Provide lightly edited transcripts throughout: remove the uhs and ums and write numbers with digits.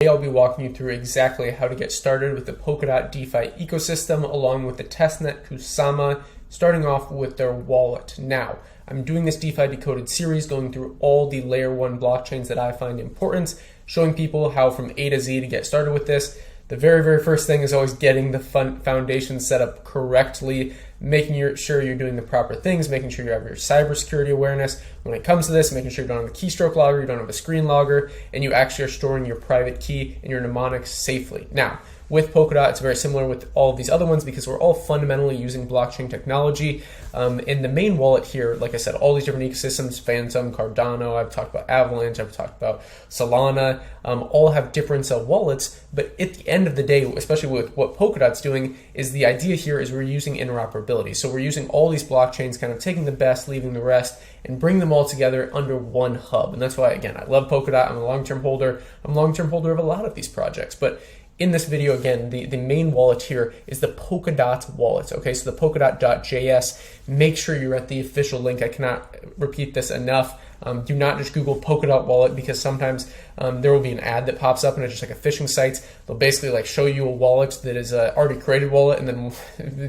Today I'll be walking you through exactly how to get started with the Polkadot DeFi ecosystem along with the testnet Kusama, starting off with their wallet. Now, I'm doing this DeFi Decoded series going through all the layer 1 blockchains that I find important, showing people how from A to Z to get started with this. The very first thing is always getting the foundation set up correctly, making sure you're doing the proper things, making sure you have your cybersecurity awareness. When it comes to this, making sure you don't have a keystroke logger, you don't have a screen logger, and you actually are storing your private key and your mnemonic safely. Now, with Polkadot, it's very similar with all of these other ones because we're all fundamentally using blockchain technology. In the main wallet here, like I said, all these different ecosystems, Phantom, Cardano, I've talked about Avalanche, I've talked about Solana, all have different wallets, but at the end of the day, especially with what Polkadot's doing, is the idea here is we're using interoperability. So we're using all these blockchains, kind of taking the best, leaving the rest, and bring them all together under one hub. And that's why, again, I love Polkadot. I'm a long-term holder. I'm a long-term holder of a lot of these projects, but in this video, again, the main wallet here is the Polkadot wallet. Okay, so the Polkadot.js. Make sure you're at the official link. I cannot repeat this enough. Do not just Google Polkadot wallet because sometimes there will be an ad that pops up and it's just like a phishing site. They'll basically like show you a wallet that is an already created wallet, and then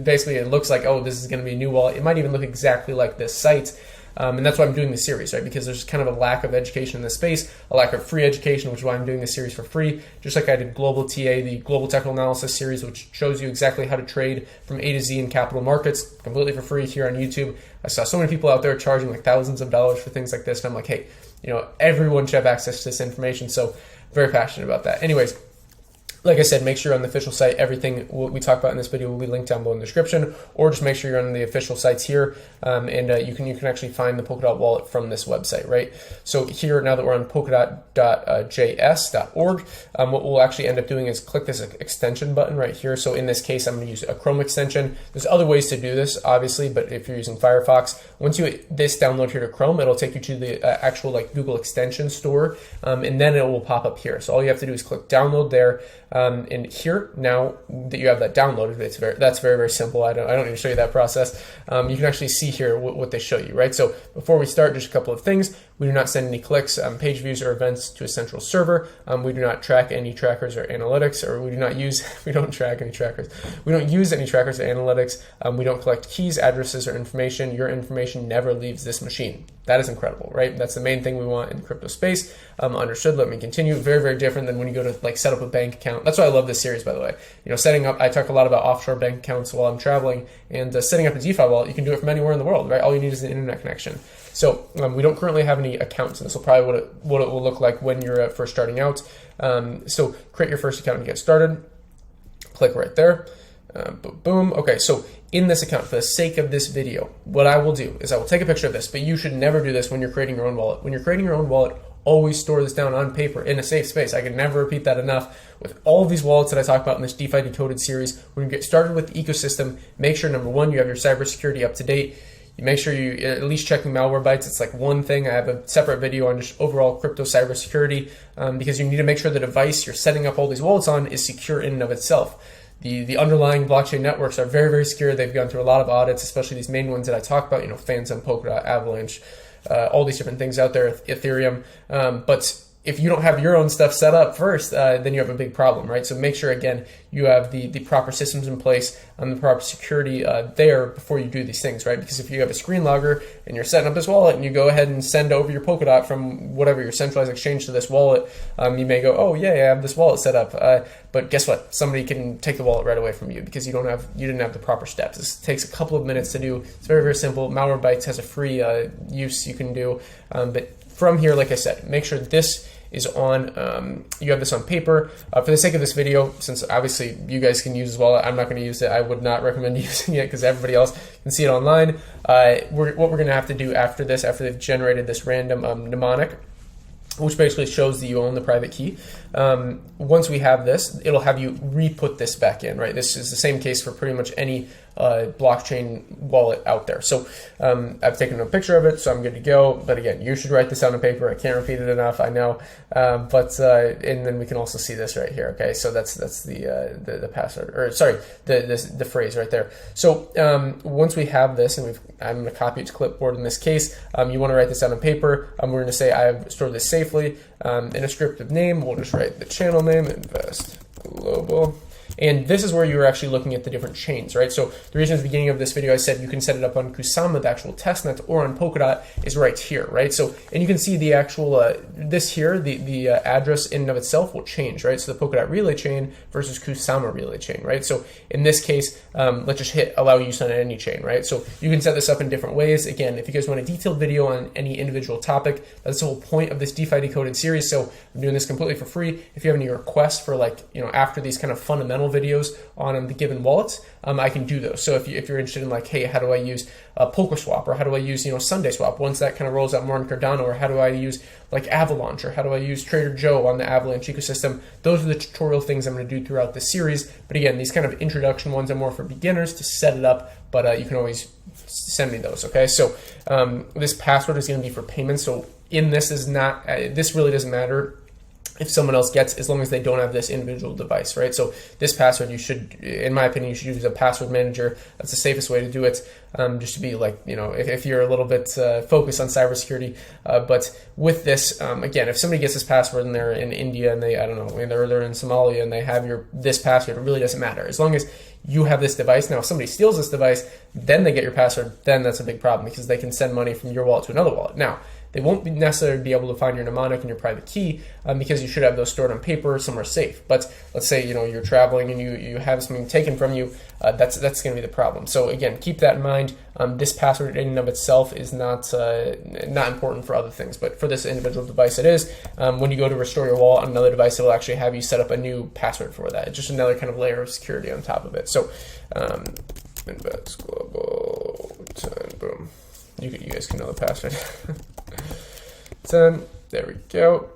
basically it looks like, oh, this is going to be a new wallet. It might even look exactly like this site. And that's why I'm doing this series, right? Because there's kind of a lack of education in this space, a lack of free education, which is why I'm doing this series for free. Just like I did Global TA, the Global Technical Analysis series, which shows you exactly how to trade from A to Z in capital markets, completely for free here on YouTube. I saw so many people out there charging like thousands of dollars for things like this, and I'm like, hey, you know, everyone should have access to this information. So very passionate about that. Anyways, like I said, make sure you're on the official site. Everything we talk about in this video will be linked down below in the description, or just make sure you're on the official sites here, and you can actually find the Polkadot wallet from this website, right? So here, now that we're on polkadot.js.org, what we'll actually end up doing is click this extension button right here. So in this case, I'm going to use a Chrome extension. There's other ways to do this, obviously, but if you're using Firefox, once you hit this download here to Chrome, it'll take you to the actual like Google extension store, and then it will pop up here. So all you have to do is click download there. And here, now that you have that downloaded, that's very simple. I don't need to show you that process. You can actually see here what they show you, right? So before we start, just a couple of things. We do not send any clicks, page views, or events to a central server. We do not track any trackers or analytics, or we don't track any trackers. We don't use any trackers or analytics. We don't collect keys, addresses, or information. Your information never leaves this machine. That is incredible, right? That's the main thing we want in the crypto space. Understood. Let me continue. Very different than when you go to like set up a bank account. That's why I love this series, by the way. You know, setting up, I talk a lot about offshore bank accounts while I'm traveling, and setting up a DeFi wallet, you can do it from anywhere in the world, right? All you need is an internet connection. So we don't currently have any accounts, and this will probably what it will look like when you're first starting out. So create your first account and get started. Click right there. Boom. Okay, so in this account, for the sake of this video, what I will do is I will take a picture of this, but you should never do this when you're creating your own wallet. When you're creating your own wallet, always store this down on paper in a safe space. I can never repeat that enough. With all of these wallets that I talk about in this DeFi Decoded series, when you get started with the ecosystem, make sure, number one, you have your cybersecurity up to date. You make sure you at least checking malware bytes. It's like one thing. I have a separate video on just overall crypto cybersecurity because you need to make sure the device you're setting up all these wallets on is secure in and of itself. The underlying blockchain networks are very secure. They've gone through a lot of audits, especially these main ones that I talk about, you know, Phantom, Polkadot, Avalanche, all these different things out there, Ethereum. But if you don't have your own stuff set up first, then you have a big problem, right? So make sure, again, you have the proper systems in place and the proper security there before you do these things, right? Because if you have a screen logger and you're setting up this wallet and you go ahead and send over your Polkadot from whatever your centralized exchange to this wallet, you may go, oh yeah, I have this wallet set up. But guess what? Somebody can take the wallet right away from you because you didn't have the proper steps. This takes a couple of minutes to do. It's very simple. Malwarebytes has a free use you can do. But from here, like I said, make sure this is on, you have this on paper. For the sake of this video, since obviously you guys can use as well, I'm not going to use it. I would not recommend using it because everybody else can see it online. What we're going to have to do after this, after they've generated this random mnemonic, which basically shows that you own the private key. Once we have this, it'll have you re-put this back in, right? This is the same case for pretty much any blockchain wallet out there. So I've taken a picture of it, so I'm good to go. But again, you should write this down on paper. I can't repeat it enough, I know. And then we can also see this right here. Okay, so that's the password, or sorry, the phrase right there. So once we have this, and I'm going to copy it to clipboard in this case. You want to write this down on paper. We're going to say I have stored this safely in a scripted name. We'll just write the channel name, Invest Global. And this is where you're actually looking at the different chains, right? So the reason at the beginning of this video I said you can set it up on Kusama, the actual testnet, or on Polkadot is right here, right? So, and you can see the actual, this here, the address in and of itself will change, right? So the Polkadot relay chain versus Kusama relay chain, right? So in this case, let's just hit allow use on any chain, right? So you can set this up in different ways. Again, if you guys want a detailed video on any individual topic, that's the whole point of this DeFi Decoded series. So I'm doing this completely for free. If you have any requests for, like, you know, after these kind of fundamental videos on the given wallets, I can do those. So if you're interested in, like, hey, how do I use Polkaswap, or how do I use, you know, Sunday Swap once that kind of rolls out more on Cardano, or how do I use like Avalanche, or how do I use Trader Joe on the Avalanche ecosystem, those are the tutorial things I'm going to do throughout the series. But again, these kind of introduction ones are more for beginners to set it up, but you can always send me those. Okay, so this password is going to be for payments. So in this is not, this really doesn't matter if someone else gets, as long as they don't have this individual device, right? So this password, you should, in my opinion, you should use a password manager. That's the safest way to do it, just to be like, you know, if you're a little bit focused on cybersecurity. But with this, again, if somebody gets this password and they're in India and they, I don't know, they're in Somalia and they have this password, it really doesn't matter. As long as you have this device. Now, if somebody steals this device, then they get your password, then that's a big problem, because they can send money from your wallet to another wallet. Now, they won't necessarily be able to find your mnemonic and your private key, because you should have those stored on paper somewhere safe. But let's say, you know, you're traveling and you have something taken from you, that's going to be the problem. So again, keep that in mind. This password in and of itself is not important for other things, but for this individual device it is. When you go to restore your wallet on another device, it will actually have you set up a new password for that. It's just another kind of layer of security on top of it. So Invest Global 10, boom. You guys can know the password. 10, there we go.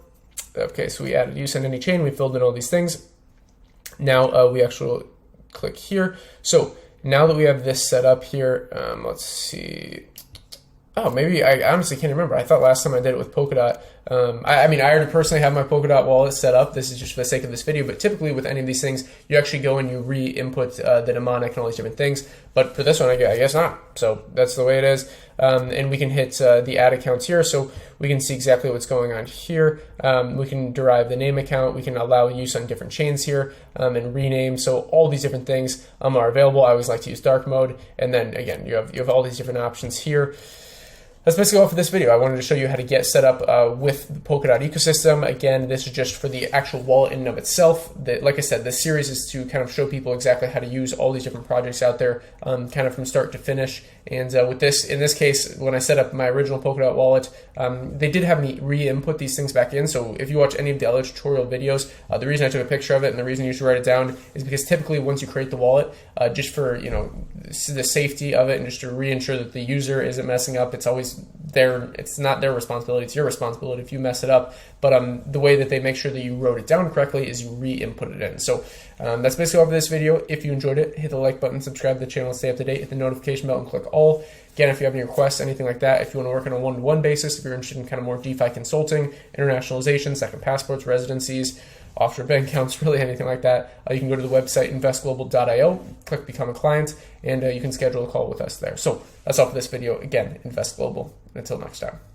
Okay, so we added use on any chain, we filled in all these things. Now we actually click here. So now that we have this set up here, let's see. Oh, maybe I honestly can't remember. I thought last time I did it with Polkadot. I mean, I already personally have my Polkadot wallet set up. This is just for the sake of this video, but typically with any of these things, you actually go and you re-input the mnemonic and all these different things. But for this one, I guess not. So that's the way it is. And we can hit the add accounts here, so we can see exactly what's going on here. We can derive the name account. We can allow use on different chains here, and rename. So all these different things are available. I always like to use dark mode. And then again, you have all these different options here. That's basically all for this video. I wanted to show you how to get set up with the Polkadot ecosystem. Again, this is just for the actual wallet in and of itself. Like I said, this series is to kind of show people exactly how to use all these different projects out there, kind of from start to finish. And with this, in this case, when I set up my original Polkadot wallet, they did have me re-input these things back in. So if you watch any of the other tutorial videos, the reason I took a picture of it and the reason you should write it down is because typically once you create the wallet, just for, you know, the safety of it and just to reinsure that the user isn't messing up, it's always it's not their responsibility, it's your responsibility if you mess it up. But the way that they make sure that you wrote it down correctly is you re-input it in. So that's basically all for this video. If you enjoyed it, hit the like button, subscribe to the channel, stay up to date, hit the notification bell and click all. Again, if you have any requests, anything like that, if you want to work on a one-to-one basis, if you're interested in kind of more DeFi consulting, internationalization, second passports, residencies, offshore bank accounts, really anything like that, you can go to the website investglobal.io, click become a client, and you can schedule a call with us there. So that's all for this video. Again, Invest Global. Until next time.